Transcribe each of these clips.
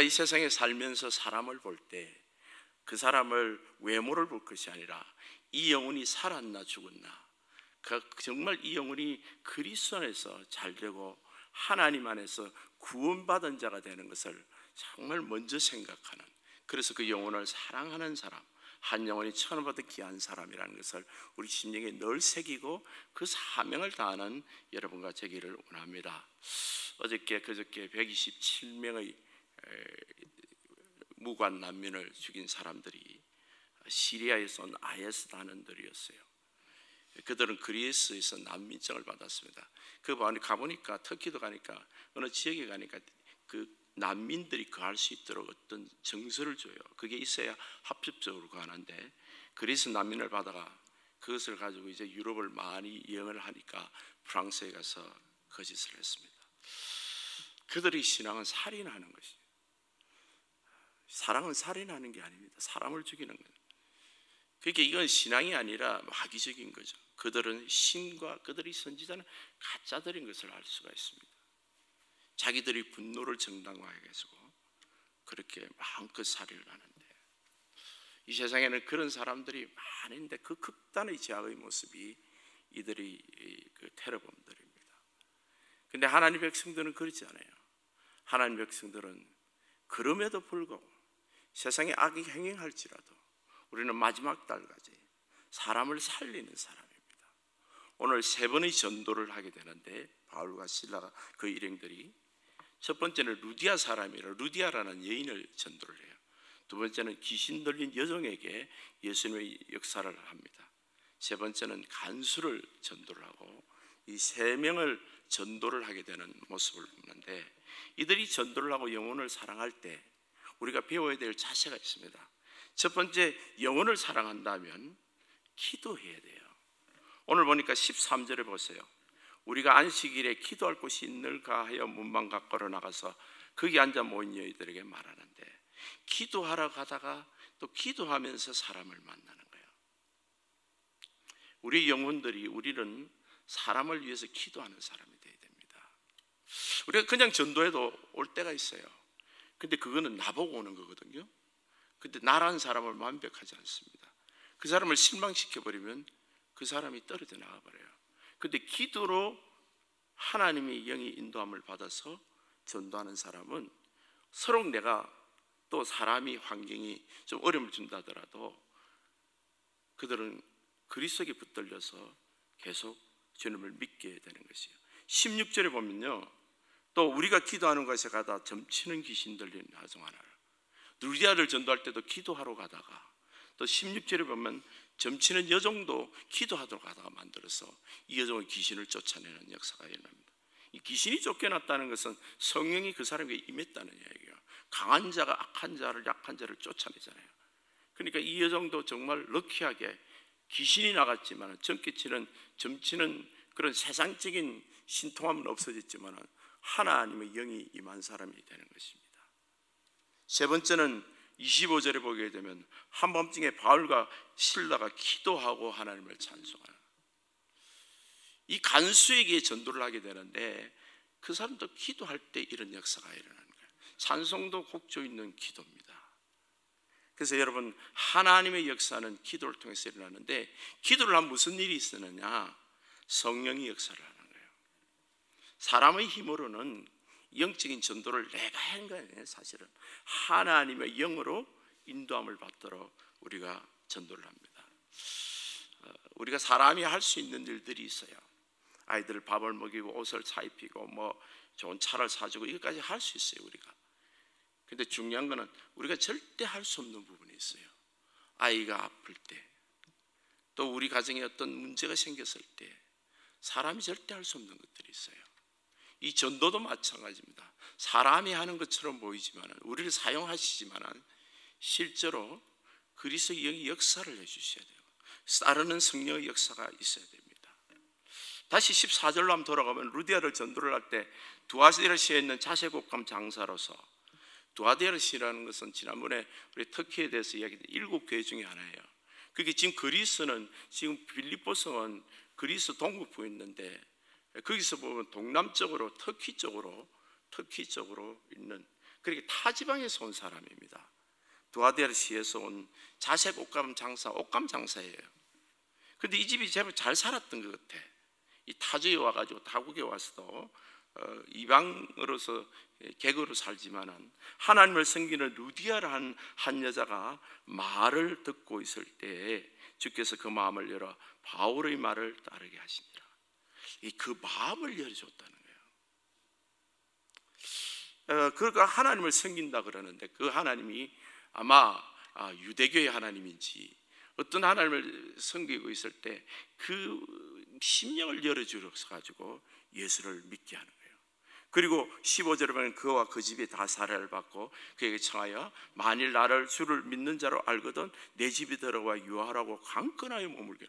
우리가 이 세상에 살면서 사람을 볼 때 그 사람을 외모를 볼 것이 아니라 이 영혼이 살았나 죽었나, 정말 이 영혼이 그리스도 안에서 잘되고 하나님 안에서 구원받은 자가 되는 것을 정말 먼저 생각하는, 그래서 그 영혼을 사랑하는 사람, 한 영혼이 천원보다 귀한 사람이라는 것을 우리 심령에 늘 새기고 그 사명을 다하는 여러분과 되기를 원합니다. 어저께 그저께 127명의 무관 난민을 죽인 사람들이 시리아에서 온 IS 단원들이었어요. 그들은 그리스에서 난민증을 받았습니다. 그 가보니까, 터키도 가니까, 어느 지역에 가니까 그 난민들이 거할 수 있도록 어떤 정서를 줘요. 그게 있어야 합법적으로 가는데, 그리스 난민을 받아가 그것을 가지고 이제 유럽을 많이 여행을 하니까 프랑스에 가서 거짓을 했습니다. 그들의 신앙은 살인하는 것이에요. 사랑은 살인하는 게 아닙니다. 사람을 죽이는 거예요. 그러니까 이건 신앙이 아니라 마귀적인 거죠. 그들은 신과 그들의 선지자는 가짜들인 것을 알 수가 있습니다. 자기들이 분노를 정당화해 가지고 그렇게 마음껏 살인을 하는데, 이 세상에는 그런 사람들이 많은데 그 극단의 죄악의 모습이 이들이 그 테러범들입니다. 그런데 하나님 백성들은 그렇지 않아요. 하나님 백성들은 그럼에도 불구하고 세상에 악이 행행할지라도 우리는 마지막 날까지 사람을 살리는 사람입니다. 오늘 세 번의 전도를 하게 되는데, 바울과 실라가 그 일행들이, 첫 번째는 루디아 사람이라 루디아라는 여인을 전도를 해요. 두 번째는 귀신 들린 여종에게 예수님의 역사를 합니다. 세 번째는 간수를 전도를 하고, 이 세 명을 전도를 하게 되는 모습을 보는데, 이들이 전도를 하고 영혼을 사랑할 때 우리가 배워야 될 자세가 있습니다. 첫 번째, 영혼을 사랑한다면 기도해야 돼요. 오늘 보니까 13절에 보세요. 우리가 안식일에 기도할 곳이 있는가 하여 문만 밖으로 나가서 거기 앉아 모인 여인들에게 말하는데, 기도하러 가다가 또 기도하면서 사람을 만나는 거예요. 우리 영혼들이, 우리는 사람을 위해서 기도하는 사람이 되어야 됩니다. 우리가 그냥 전도해도 올 때가 있어요. 근데 그거는 나보고 오는 거거든요. 근데 나라는 사람을 완벽하지 않습니다. 그 사람을 실망시켜버리면 그 사람이 떨어져 나가버려요. 근데 기도로 하나님의 영이 인도함을 받아서 전도하는 사람은, 서로 내가 또 사람이, 환경이 좀 어려움을 준다 하더라도 그들은 그리스도에 붙들려서 계속 주님을 믿게 되는 것이에요. 16절에 보면요, 또 우리가 기도하는 것에 가다 점치는 귀신 들린 여종 하나를, 루디아를 전도할 때도 기도하러 가다가, 또 16절에 보면 점치는 여종도 기도하도록 하다가 만들어서 이 여종의 귀신을 쫓아내는 역사가 일어납니다. 이 귀신이 쫓겨났다는 것은 성령이 그 사람에게 임했다는 이야기예요. 강한 자가 악한 자를, 약한 자를 쫓아내잖아요. 그러니까 이 여종도 정말 럭키하게 귀신이 나갔지만, 점치는 그런 세상적인 신통함은 없어졌지만 하나님의 영이 임한 사람이 되는 것입니다. 세 번째는 25절에 보게 되면 한밤중에 바울과 실라가 기도하고 하나님을 찬송하는, 이 간수에게 전도를 하게 되는데 그 사람도 기도할 때 이런 역사가 일어나는 거예요. 찬송도 곡조 있는 기도입니다. 그래서 여러분, 하나님의 역사는 기도를 통해서 일어나는데, 기도를 하면 무슨 일이 있었느냐? 성령이 역사를 하는 거예요. 사람의 힘으로는 영적인 전도를 내가 한 거예요. 사실은 하나님의 영으로 인도함을 받도록 우리가 전도를 합니다. 우리가 사람이 할 수 있는 일들이 있어요. 아이들 밥을 먹이고 옷을 사입히고 뭐 좋은 차를 사주고 이것까지 할 수 있어요, 우리가. 근데 중요한 거는 우리가 절대 할 수 없는 부분이 있어요. 아이가 아플 때, 또 우리 가정에 어떤 문제가 생겼을 때 사람이 절대 할 수 없는 것들이 있어요. 이 전도도 마찬가지입니다. 사람이 하는 것처럼 보이지만, 우리를 사용하시지만 실제로 그리스도의 영이 역사를 해주셔야 돼요. 따르는 성령의 역사가 있어야 됩니다. 다시 14절로 한번 돌아가면, 루디아를 전도를 할 때 두아디르시에 있는 자세곡감 장사로서, 두아디르시라는 것은 지난번에 우리 터키에 대해서 이야기했던 7교회 중에 하나예요. 그게 지금 그리스는, 지금 빌립보성은 그리스 동북부에 있는데, 거기서 보면 동남쪽으로 터키 쪽으로 있는 그렇게 타 지방에서 온 사람입니다. 두아데르시에서 온 자색 옷감 장사예요. 근데 이 집이 제법 잘 살았던 것 같아. 이 타주에 와가지고 타국에 와서도 이방으로서 객으로 살지만은 하나님을 섬기는 루디아라는 한 여자가 말을 듣고 있을 때 주께서 그 마음을 열어 바울의 말을 따르게 하시니라. 그 마음을 열어줬다는 거예요. 그러니까 하나님을 섬긴다 그러는데 그 하나님이 아마 유대교의 하나님인지 어떤 하나님을 섬기고 있을 때 그 심령을 열어주셔서 가지고 예수를 믿게 하는 거예요. 그리고 15절에 보면 그와 그 집이 다 사례를 받고 그에게 청하여 만일 나를 주를 믿는 자로 알거든 내 집에 들어와 유하라고 강건하여 머물게.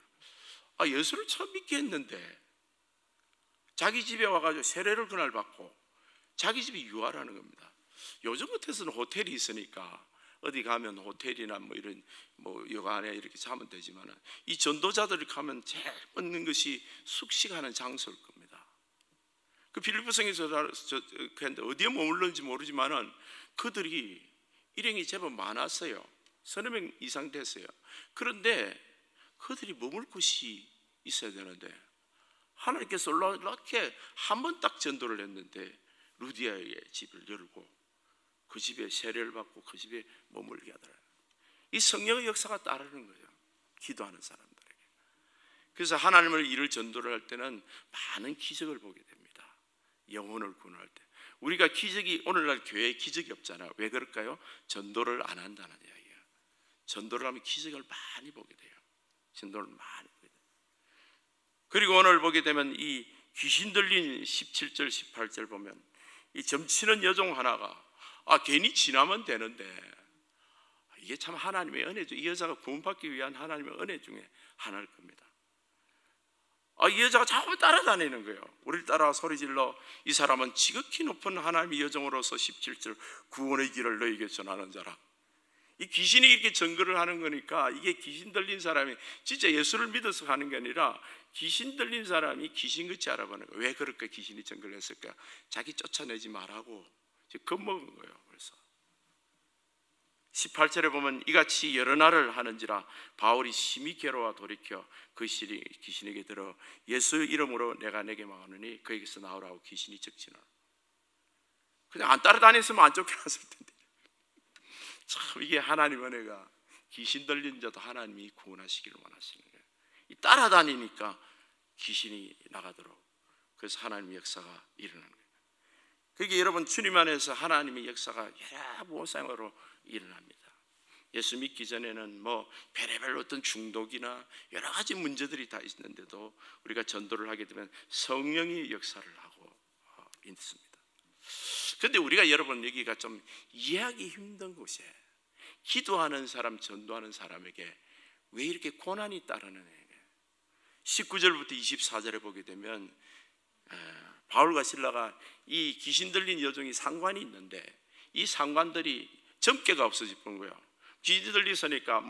예수를 처음 믿게 했는데 자기 집에 와가지고 세례를 그날 받고 자기 집이 유하라는 겁니다. 요즘 같아서는 호텔이 있으니까 어디 가면 호텔이나 뭐 이런 여관에 이렇게 자면 되지만 이 전도자들이 가면 제일 얻는 것이 숙식하는 장소일 겁니다. 그 빌립보성에서 어디에 머물렀는지 모르지만은 그들이 일행이 제법 많았어요. 서너 명 이상 됐어요. 그런데 그들이 머물 곳이 있어야 되는데 하나님께서 이렇게 한 번 딱 전도를 했는데 루디아의 집을 열고 그 집에 세례를 받고 그 집에 머물게 하더라. 이 성령의 역사가 따르는 거예요. 기도하는 사람들에게. 그래서 하나님을 일을 전도를 할 때는 많은 기적을 보게 됩니다. 영혼을 구원할 때. 우리가 기적이 오늘날 교회에 기적이 없잖아요. 왜 그럴까요? 전도를 안 한다는 이야기예요. 전도를 하면 기적을 많이 보게 돼요. 전도를 많이 보게 돼요. 그리고 오늘 보게 되면 이 귀신 들린 17절 18절 보면 이 점치는 여종 하나가 괜히 지나면 되는데 이게 참 하나님의 은혜죠. 이 여자가 구원받기 위한 하나님의 은혜 중에 하나일 겁니다. 이 여자가 자꾸 따라다니는 거예요. 우리를 따라 소리질러 이 사람은 지극히 높은 하나님의 여종으로서 17절 구원의 길을 너희에게 전하는 자라. 이 귀신이 이렇게 증거를 하는 거니까 이게 귀신 들린 사람이 진짜 예수를 믿어서 가는 게 아니라 귀신 들린 사람이 귀신같이 알아보는 거예요. 왜 그렇게 귀신이 증거를 했을까? 자기 쫓아내지 말라고 겁먹은 거예요. 그래서 18절에 보면 이같이 여러 날을 하는지라 바울이 심히 괴로워 돌이켜 그 귀신에게 들어 예수 이름으로 내가 내게 말하노니 그에게서 나오라고 귀신이 적지나. 그냥 안 따라다녔으면 안 쫓겨났을 텐데. 참 이게 하나님 은혜가 귀신 들린 자도 하나님이 구원하시기를 원하시는 거예요. 이 따라다니니까 귀신이 나가도록. 그래서 하나님의 역사가 일어나는 거예요. 그게 여러분 주님 안에서 하나님의 역사가 여러 모양으로 일어납니다. 예수 믿기 전에는 별의별 어떤 중독이나 여러 가지 문제들이 다 있는데도 우리가 전도를 하게 되면 성령이 역사를 하고 있습니다. 그런데 우리가 여러분 여기가 좀 이해하기 힘든 곳에 기도하는 사람, 전도하는 사람에게 왜 이렇게 고난이 따르느냐. 19절부터 24절에 보게 되면 바울과 실라가 이 귀신 들린 여종이 상관이 있는데 이 상관들이 점괘가 없어지는 거예요. 귀신 들리서니까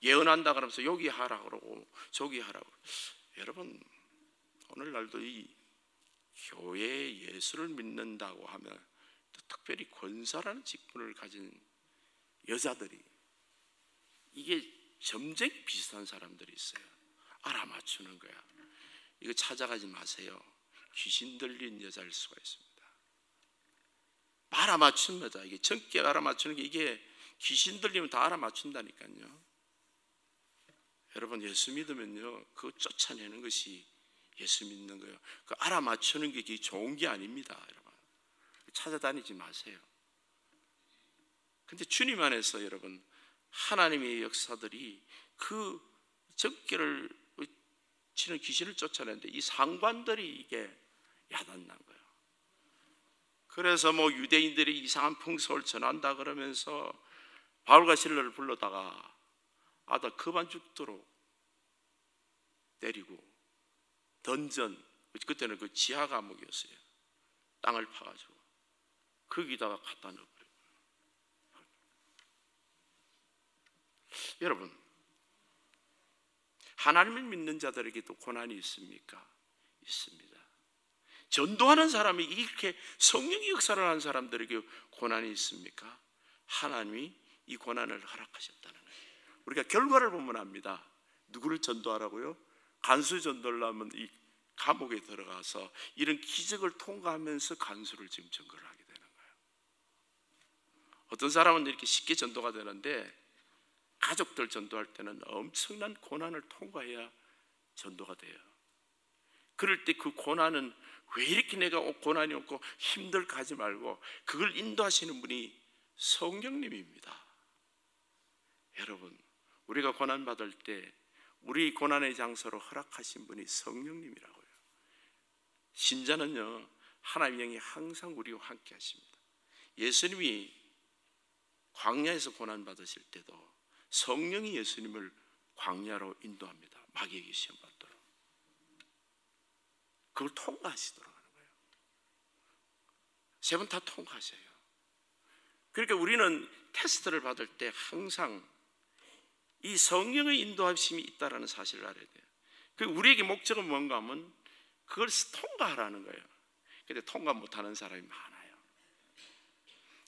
예언한다 그러면서 여기 하라 그러고 저기 하라고. 여러분 오늘날도 이 교회에 예수를 믿는다고 하면 특별히 권사라는 직분을 가진 여자들이 이게 점쟁이 비슷한 사람들이 있어요. 알아맞추는 거야. 이거 찾아가지 마세요. 귀신 들린 여자일 수가 있습니다. 알아맞춘 여자, 이게 정기 알아맞추는 게 이게 귀신 들리면 다 알아맞춘다니까요. 여러분 예수 믿으면요 그거 쫓아내는 것이 예수 믿는 거예요. 그 알아맞추는 게 그게 좋은 게 아닙니다. 여러분 찾아다니지 마세요. 근데 주님 안에서 여러분 하나님의 역사들이 그 적기를 치는 귀신을 쫓아내는데 이 상관들이 이게 야단난 거예요. 그래서 유대인들이 이상한 풍속을 전한다 그러면서 바울과 실라를 불러다가 아다 그만 죽도록 때리고 던전, 그때는 그 지하 감옥이었어요. 땅을 파가지고 거기다가 갖다 넣어버려요. 여러분 하나님을 믿는 자들에게도 고난이 있습니까? 있습니다. 전도하는 사람이 이렇게 성령의 역사를 하는 사람들에게 고난이 있습니까? 하나님이 이 고난을 허락하셨다는 거예요. 우리가 결과를 보면 압니다. 누구를 전도하라고요? 간수 전도를 하면 이 감옥에 들어가서 이런 기적을 통과하면서 간수를 지금 전거를 하게 되는 거예요. 어떤 사람은 이렇게 쉽게 전도가 되는데 가족들 전도할 때는 엄청난 고난을 통과해야 전도가 돼요. 그럴 때 그 고난은 왜 이렇게 내가 고난이 없고 힘들까 하지 말고 그걸 인도하시는 분이 성령님입니다. 여러분, 우리가 고난받을 때 우리 고난의 장소로 허락하신 분이 성령님이라고요. 신자는요, 하나님의 영이 항상 우리와 함께 하십니다. 예수님이 광야에서 고난받으실 때도 성령이 예수님을 광야로 인도합니다. 마귀에게 시험 받도록. 그걸 통과하시도록 하는 거예요. 세 번 다 통과하셔요. 그러니까 우리는 테스트를 받을 때 항상 이 성령의 인도하심이 있다는 사실을 알아야 돼요. 그 우리에게 목적은 뭔가 하면 그걸 통과하라는 거예요. 근데 통과 못하는 사람이 많아요.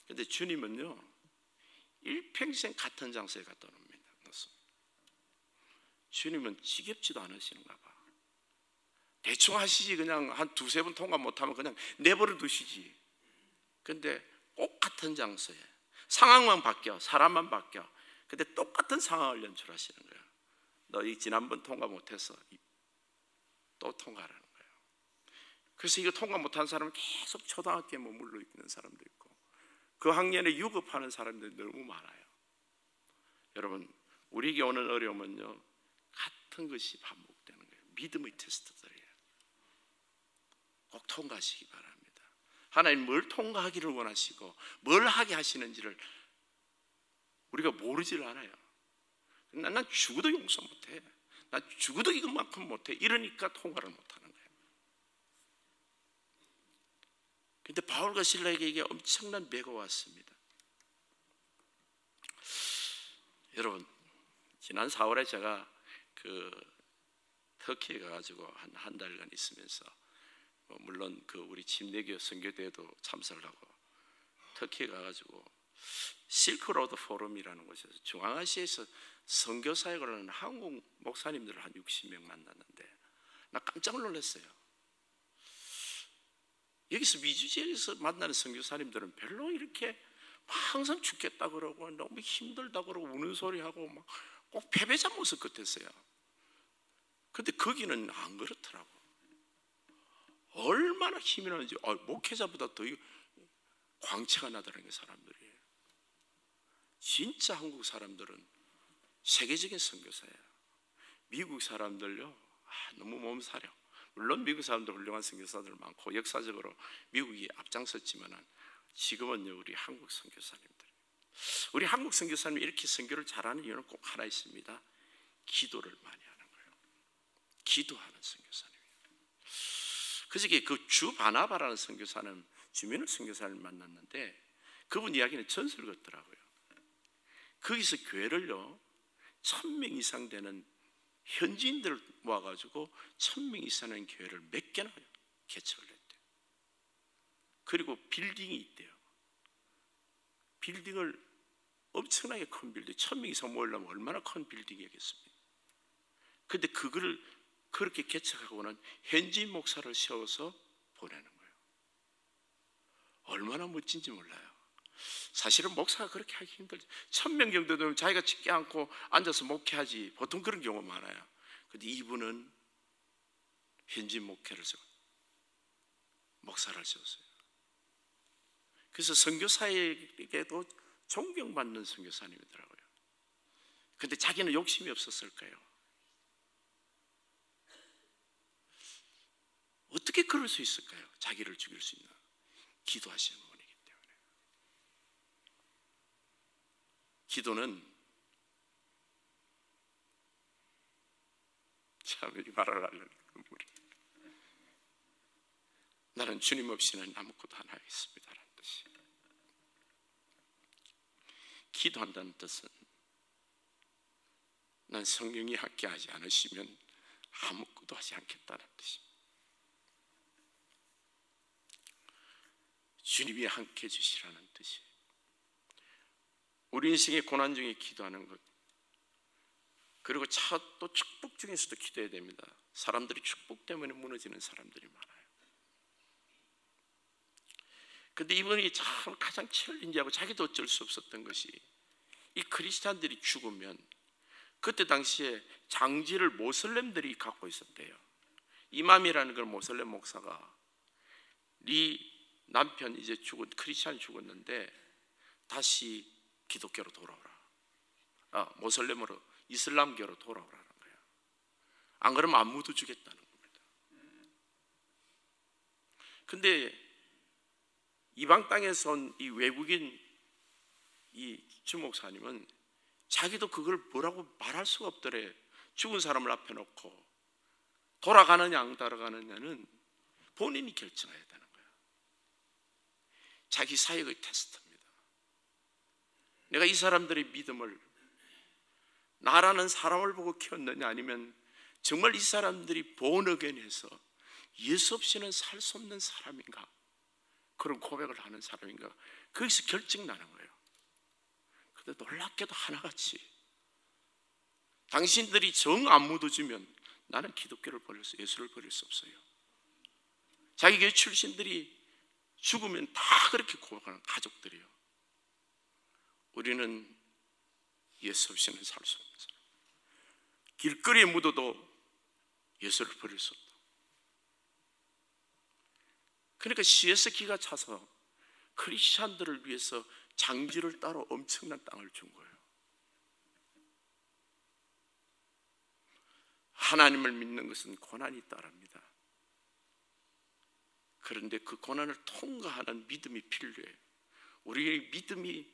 근데 주님은요, 일평생 같은 장소에 갖다 놓습니다. 주님은 지겹지도 않으시는가 봐. 대충 하시지, 그냥 한 두세 번 통과 못하면 그냥 내버려 두시지. 근데 꼭 같은 장소에 상황만 바뀌어, 사람만 바뀌어. 근데 똑같은 상황을 연출하시는 거예요. 너 이 지난번 통과 못해서 또 통과하라는 거예요. 그래서 이거 통과 못한 사람은 계속 초등학교에 머물러 있는 사람도 있고 그 학년에 유급하는 사람들이 너무 많아요. 여러분, 우리에게 오는 어려움은요, 같은 것이 반복되는 거예요. 믿음의 테스트들이에요. 꼭 통과하시기 바랍니다. 하나님 뭘 통과하기를 원하시고 뭘 하게 하시는지를 우리가 모르질 않아요. 난 죽어도 용서 못해, 난 죽어도 이것만큼 못해, 이러니까 통과를 못하는 거예요. 근데 바울과 실라에게 이게 엄청난 매가 왔습니다. 여러분, 지난 4월에 제가 터키에 가가지고 한 달간 있으면서 물론 우리 침례교 선교대회도 참석을 하고 터키에 가가지고 실크로드 포럼이라는 곳에서 중앙아시아에서 선교사역을 하는 한국 목사님들을 한 60명 만났는데 나 깜짝 놀랐어요. 여기서 미주지역에서 만나는 선교사님들은 별로 이렇게 항상 죽겠다 그러고 너무 힘들다 그러고 우는 소리하고 막 꼭 패배자 모습 같았어요. 근데 거기는 안 그렇더라고. 얼마나 힘이 나는지, 목회자보다 더 광채가 나더라는 게 사람들이. 진짜 한국 사람들은 세계적인 선교사예요. 미국 사람들요, 너무 몸살이요. 물론 미국 사람들 훌륭한 선교사들 많고 역사적으로 미국이 앞장섰지만 지금은요, 우리 한국 선교사님들, 우리 한국 선교사님이 이렇게 선교를 잘하는 이유는 꼭 하나 있습니다. 기도를 많이 하는 거예요. 기도하는 선교사님이에요. 그저께 주 바나바라는 선교사는 주민을 선교사를 만났는데 그분 이야기는 전설 같더라고요. 거기서 교회를요, 1000명 이상 되는 현지인들을 모아가지고 1000명 이상 되는 교회를 몇 개나 개척을 했대요. 그리고 빌딩이 있대요. 빌딩을 엄청나게 큰 빌딩, 1000명 이상 모이려면 얼마나 큰 빌딩이겠습니까? 근데 그거를 그렇게 개척하고는 현지인 목사를 세워서 보내는 거예요. 얼마나 멋진지 몰라요. 사실은 목사가 그렇게 하기 힘들죠. 1000명 정도 되면 자기가 찢게 않고 앉아서 목회하지, 보통 그런 경우가 많아요. 근데 이분은 현지인 목회를 세워 목사를 세웠어요. 그래서 선교사에게도 존경받는 선교사님이더라고요. 근데 자기는 욕심이 없었을까요? 어떻게 그럴 수 있을까요? 자기를 죽일 수 있는 기도하시는 분이기 때문에. 기도는 참 이 말을 하려는 눈물이. 나는 주님 없이는 아무것도 안 하겠습니다라는 뜻이. 기도한다는 뜻은 난 성령이 함께하지 않으시면 아무것도 하지 않겠다는 뜻입니다. 주님이 함께 해주시라는 뜻이에요. 우리 인생의 고난 중에 기도하는 것, 그리고 또 축복 중에서도 기도해야 됩니다. 사람들이 축복 때문에 무너지는 사람들이 많아요. 근데 이분이 참 가장 챌린지하고 자기도 어쩔 수 없었던 것이, 이 크리스찬들이 죽으면 그때 당시에 장지를 모슬렘들이 갖고 있었대요. 이맘이라는 걸 모슬렘 목사가, 네 남편 이제 크리스찬이 죽었는데 다시 기독교로 돌아오라, 모슬렘으로 이슬람교로 돌아오라는 거예요. 안 그러면 안 묻어주겠다는 겁니다. 근데 이방 땅에서 온 이 외국인 이 주목사님은 자기도 그걸 뭐라고 말할 수가 없더래. 죽은 사람을 앞에 놓고 돌아가느냐 안 돌아가느냐는 본인이 결정해야 되는 거야. 자기 사역의 테스트입니다. 내가 이 사람들의 믿음을 나라는 사람을 보고 키웠느냐, 아니면 정말 이 사람들이 본어겐해서 예수 없이는 살 수 없는 사람인가, 그런 고백을 하는 사람인가, 거기서 결정 나는 거예요. 근데 놀랍게도 하나같이 당신들이 정 안 묻어주면 나는 기독교를 버릴 수, 예수를 버릴 수 없어요. 자기 교회 출신들이 죽으면 다 그렇게 고백하는 가족들이요. 우리는 예수 없이는 살 수 없는 사람, 길거리에 묻어도 예수를 버릴 수 없다. 그러니까 CS 기가 차서 크리스찬들을 위해서 장지를 따로 엄청난 땅을 준 거예요. 하나님을 믿는 것은 고난이 따릅니다. 그런데 그 고난을 통과하는 믿음이 필요해요. 우리의 믿음이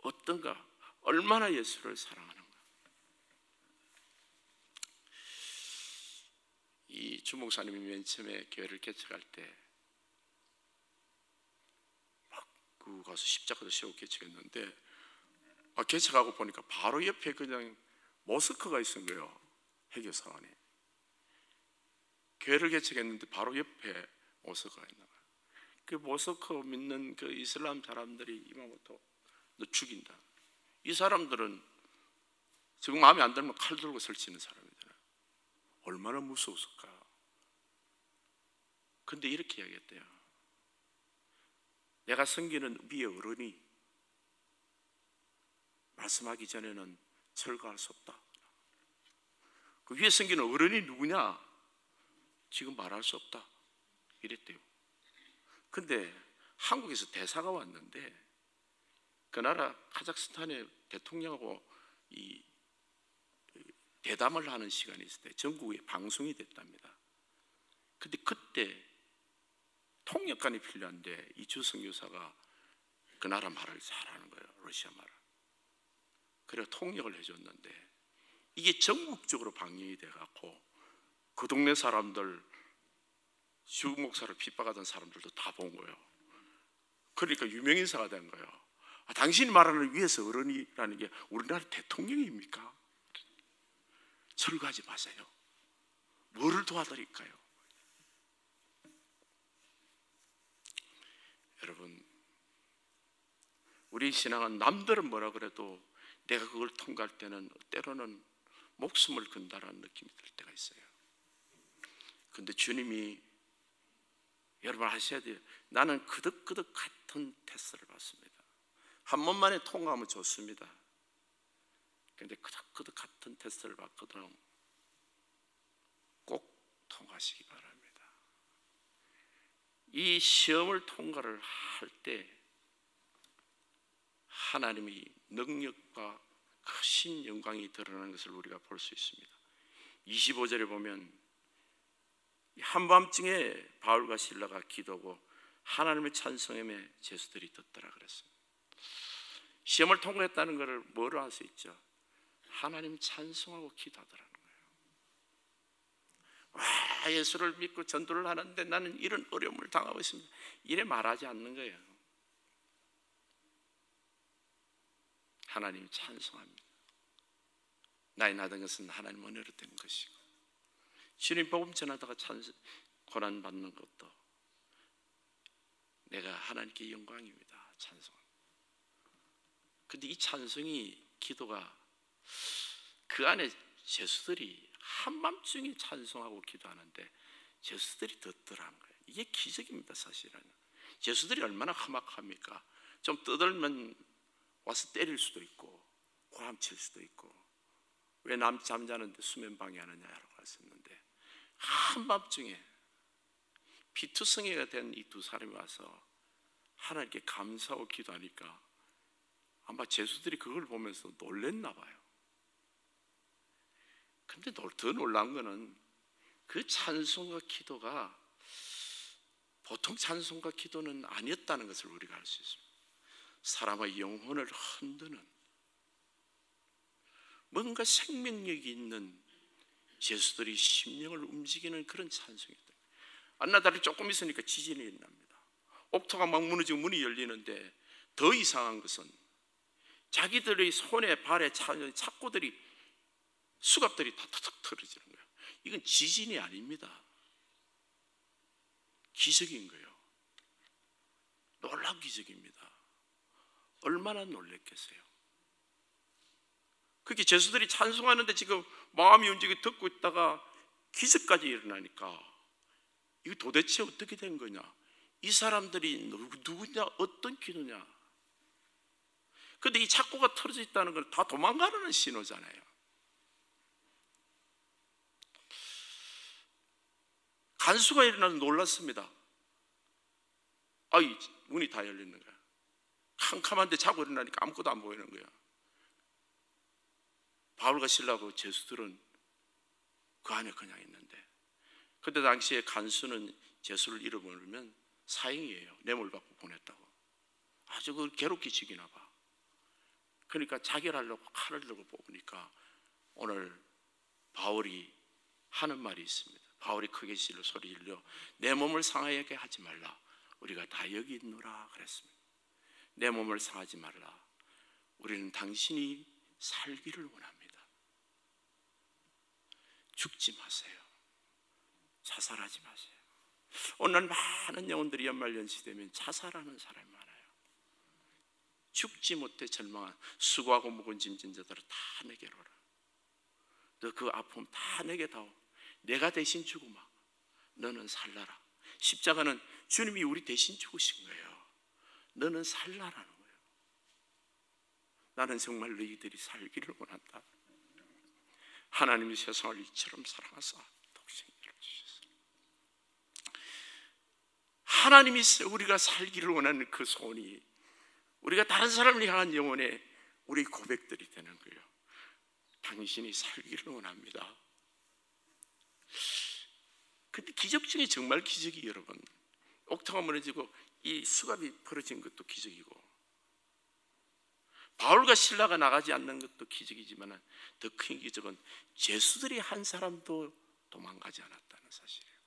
어떤가, 얼마나 예수를 사랑하는가. 이 주목사님이 맨 처음에 교회를 개척할 때 그 가서 십자가도 세우고 개척했는데, 개척하고 보니까 바로 옆에 그냥 모스크가 있은 거예요. 해교사 안에. 교회를 개척했는데 바로 옆에 모스크가 있는 거예요. 그 모스크 믿는 그 이슬람 사람들이 이마부터 너 죽인다. 이 사람들은 지금 마음에 안 들면 칼 들고 설치는 사람이잖아요. 얼마나 무서웠을까. 근데 이렇게 이야기했대요. 내가 섬기는 위의 어른이 말씀하기 전에는 철거할 수 없다. 그 위에 섬기는 어른이 누구냐? 지금 말할 수 없다. 이랬대요. 근데 한국에서 대사가 왔는데 그 나라 카자흐스탄의 대통령하고 이 대담을 하는 시간이 있을 때 전국에 방송이 됐답니다. 근데 그때 통역관이 필요한데 이 주선교사가 그 나라 말을 잘하는 거예요. 러시아 말을. 그래서 통역을 해줬는데 이게 전국적으로 방영이 돼갖고 그 동네 사람들, 주목사를 핍박하던 사람들도 다 본 거예요. 그러니까 유명인사가 된 거예요. 당신이 말하는 위에서 어른이라는 게 우리나라 대통령입니까? 철거하지 마세요. 뭐를 도와드릴까요? 여러분, 우리 신앙은 남들은 뭐라 그래도 내가 그걸 통과할 때는 때로는 목숨을 건다라는 느낌이 들 때가 있어요. 근데 주님이 여러분 하셔야 돼요. 나는 그득그득 같은 테스트를 받습니다. 한 번만에 통과하면 좋습니다. 근데 그득그득 같은 테스트를 받거든 꼭 통과하시기 바랍니다. 이 시험을 통과를 할 때 하나님의 능력과 크신 영광이 드러나는 것을 우리가 볼 수 있습니다. 25절에 보면 한밤중에 바울과 실라가 기도하고 하나님의 찬송함에 제수들이 듣더라 그랬습니다. 시험을 통과했다는 것을 뭐로 알 수 있죠? 하나님 찬송하고 기도하더라는 거예요. 와, 예수를 믿고 전도를 하는데 나는 이런 어려움을 당하고 있습니다. 이래 말하지 않는 거예요. 하나님 찬송합니다. 나의 나던 것은 하나님 은혜로 된 것이고, 주님 복음 전하다가 고난 받는 것도 내가 하나님께 영광입니다. 찬송. 근데 이 찬송이 기도가 그 안에 죄수들이 한밤중에 찬송하고 기도하는데 죄수들이 듣더라는 거예요. 이게 기적입니다. 사실은 죄수들이 얼마나 험악합니까? 좀 떠들면 와서 때릴 수도 있고 고함칠 수도 있고 왜 남 잠자는데 수면 방해하느냐라고 했었는데 한밤중에 피투성이가 된 이 두 사람이 와서 하나님께 감사하고 기도하니까 아마 죄수들이 그걸 보면서 놀랬나 봐요. 근데 더 놀란 거는 그 찬송과 기도가 보통 찬송과 기도는 아니었다는 것을 우리가 알 수 있습니다. 사람의 영혼을 흔드는 뭔가 생명력이 있는 죄수들이 심령을 움직이는 그런 찬송이다. 안나달이 조금 있으니까 지진이 납니다. 옥토가 막 무너지고 문이 열리는데 더 이상한 것은 자기들의 손에 발에 차는 착고들이 수갑들이 다 탁탁 틀어지는 거예요. 이건 지진이 아닙니다. 기적인 거예요. 놀라운 기적입니다. 얼마나 놀랬겠어요. 그렇게 죄수들이 찬송하는데 지금 마음이 움직이고 듣고 있다가 기적까지 일어나니까 이거 도대체 어떻게 된 거냐? 이 사람들이 누구냐? 어떤 기도냐? 근데 이 착고가 틀어져 있다는 건 다 도망가라는 신호잖아요. 간수가 일어나서 놀랐습니다. 아이, 문이 다 열리는 거야. 캄캄한데 자고 일어나니까 아무것도 안 보이는 거야. 바울과 실라하고 죄수들은 그 안에 그냥 있는데, 그때 당시에 간수는 죄수를 잃어버리면 사형이에요. 뇌물받고 보냈다고. 아주 그 괴롭게 죽이나 봐. 그러니까 자결하려고 칼을 들고 뽑으니까 오늘 바울이 하는 말이 있습니다. 바울이 크게 질러 소리 질러 내 몸을 상하게 하지 말라. 우리가 다 여기 있노라 그랬습니다. 내 몸을 상하지 말라. 우리는 당신이 살기를 원합니다. 죽지 마세요. 자살하지 마세요. 오늘 많은 영혼들이 연말연시되면 자살하는 사람이 많아요. 죽지 못해 절망한 수고하고 무거운 짐진 자들을 다 내게로 오라. 너 그 아픔 다 내게 다오. 내가 대신 죽으마. 너는 살라라. 십자가는 주님이 우리 대신 죽으신 거예요. 너는 살라라는 거예요. 나는 정말 너희들이 살기를 원한다. 하나님이 세상을 이처럼 사랑하사 독생자를 주셨어요. 하나님이 우리가 살기를 원하는 그 소원이 우리가 다른 사람을 향한 영혼의 우리 고백들이 되는 거예요. 당신이 살기를 원합니다. 근데 기적 중에 정말 기적이 여러분, 옥토가 무너지고 이 수갑이 벌어진 것도 기적이고 바울과 실라가 나가지 않는 것도 기적이지만 더 큰 기적은 죄수들이 한 사람도 도망가지 않았다는 사실이에요.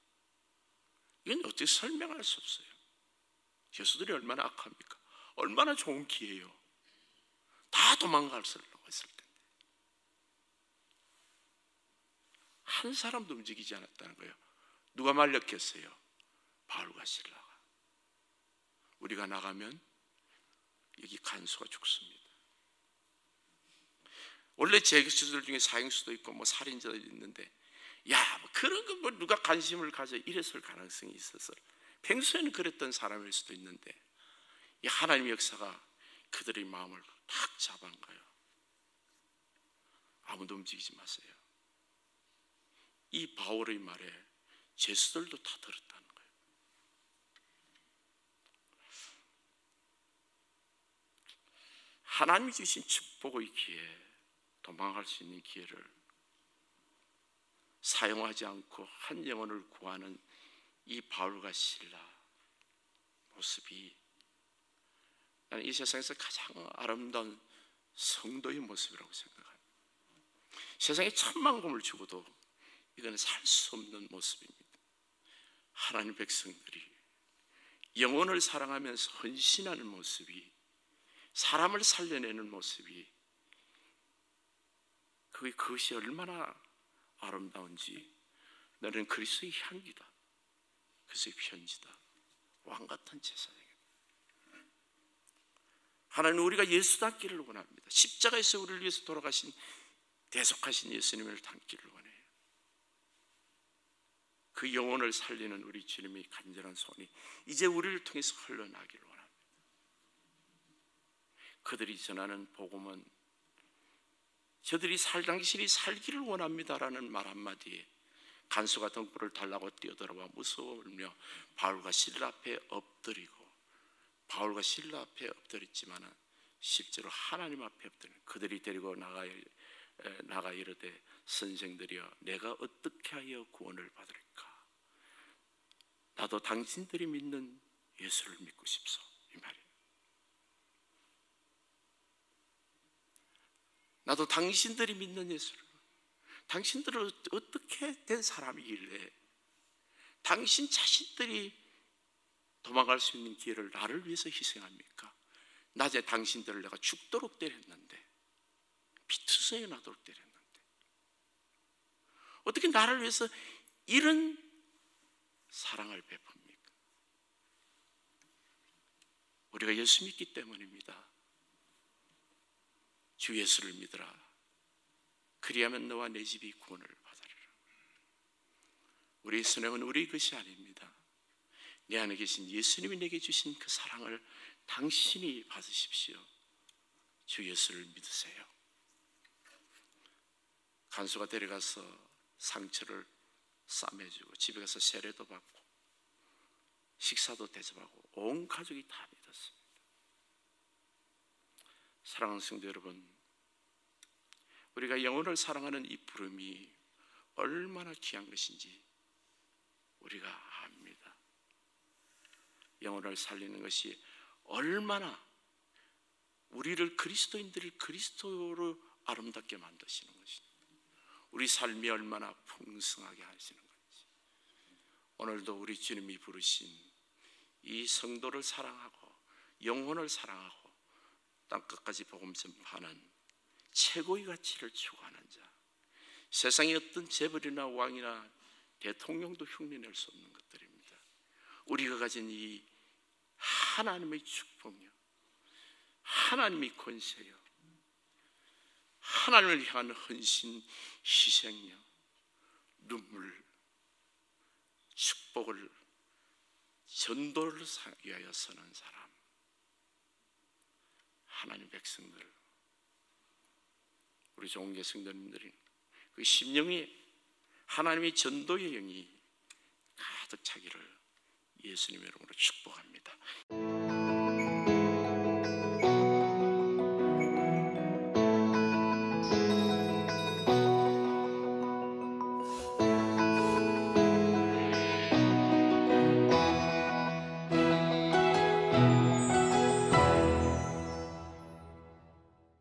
이건 어떻게 설명할 수 없어요. 죄수들이 얼마나 악합니까? 얼마나 좋은 기회예요. 다 도망가려고 했을 텐데 한 사람도 움직이지 않았다는 거예요. 누가 말렸겠어요? 바울과 실라가. 우리가 나가면 여기 간수가 죽습니다. 원래 죄수들 중에 사형수도 있고 뭐 살인자도 있는데 뭐 그런 거 뭐 누가 관심을 가져 이랬을 가능성이 있어서 평소에는 그랬던 사람일 수도 있는데 이 하나님의 역사가 그들의 마음을 탁 잡은 거예요. 아무도 움직이지 마세요. 이 바울의 말에 죄수들도 다 들었다는 거예요. 하나님이 주신 축복의 기회, 도망갈 수 있는 기회를 사용하지 않고 한 영혼을 구하는 이 바울과 실라 모습이 나는 이 세상에서 가장 아름다운 성도의 모습이라고 생각합니다. 세상에 천만 금을 주고도 이건 살 수 없는 모습입니다. 하나님 백성들이 영혼을 사랑하면서 헌신하는 모습이, 사람을 살려내는 모습이 그것이 얼마나 아름다운지. 너는 그리스도의 향기다, 그리스도의 편지다, 왕같은 제사장이다. 하나님, 우리가 예수 닮기를 원합니다. 십자가에서 우리를 위해서 돌아가신 대속하신 예수님을 닮기를 원해요. 그 영혼을 살리는 우리 주님의 간절한 소원이 이제 우리를 통해서 흘러나기를 원합니다. 그들이 전하는 복음은 저들이 당신이 살기를 원합니다라는 말 한마디에 간수가 등불을 달라고 뛰어들어와 무서워하며 바울과 실라 앞에 엎드리고, 바울과 실라 앞에 엎드렸지만은 실제로 하나님 앞에 엎드리는, 그들이 데리고 나가 이르되 선생들이여 내가 어떻게 하여 구원을 받을까? 나도 당신들이 믿는 예수를 믿고 싶소, 이 말이에요. 나도 당신들이 믿는 예수를, 당신들은 어떻게 된 사람이길래 당신 자신들이 도망갈 수 있는 기회를 나를 위해서 희생합니까? 낮에 당신들을 내가 죽도록 때렸는데, 피투성이 나도록 때렸는데 어떻게 나를 위해서 이런 사랑을 베풉니까? 우리가 예수 믿기 때문입니다. 주 예수를 믿으라. 그리하면 너와 내 집이 구원을 받으리라. 우리의 선행은 우리 것이 아닙니다. 내 안에 계신 예수님이 내게 주신 그 사랑을 당신이 받으십시오. 주 예수를 믿으세요. 간수가 데려가서 상처를 싸매주고 집에 가서 세례도 받고 식사도 대접하고 온 가족이 다 믿었습니다. 사랑하는 성도 여러분, 우리가 영혼을 사랑하는 이 부름이 얼마나 귀한 것인지 우리가 압니다. 영혼을 살리는 것이 얼마나 우리를, 그리스도인들을 그리스도로 아름답게 만드시는 것인지, 우리 삶이 얼마나 풍성하게 하시는 건지, 오늘도 우리 주님이 부르신 이 성도를 사랑하고 영혼을 사랑하고 땅끝까지 복음 전파하는 최고의 가치를 추구하는 자, 세상의 어떤 재벌이나 왕이나 대통령도 흉내낼 수 없는 것들입니다. 우리가 가진 이 하나님의 축복이요, 하나님의 권세요, 하나님을 향한 헌신, 희생요, 눈물, 축복을, 전도를 위하여 서는 사람, 하나님 백성들, 우리 종교 성도님들이 그 심령이 하나님의 전도의 영이 가득 차기를 예수님의 이름으로 축복합니다.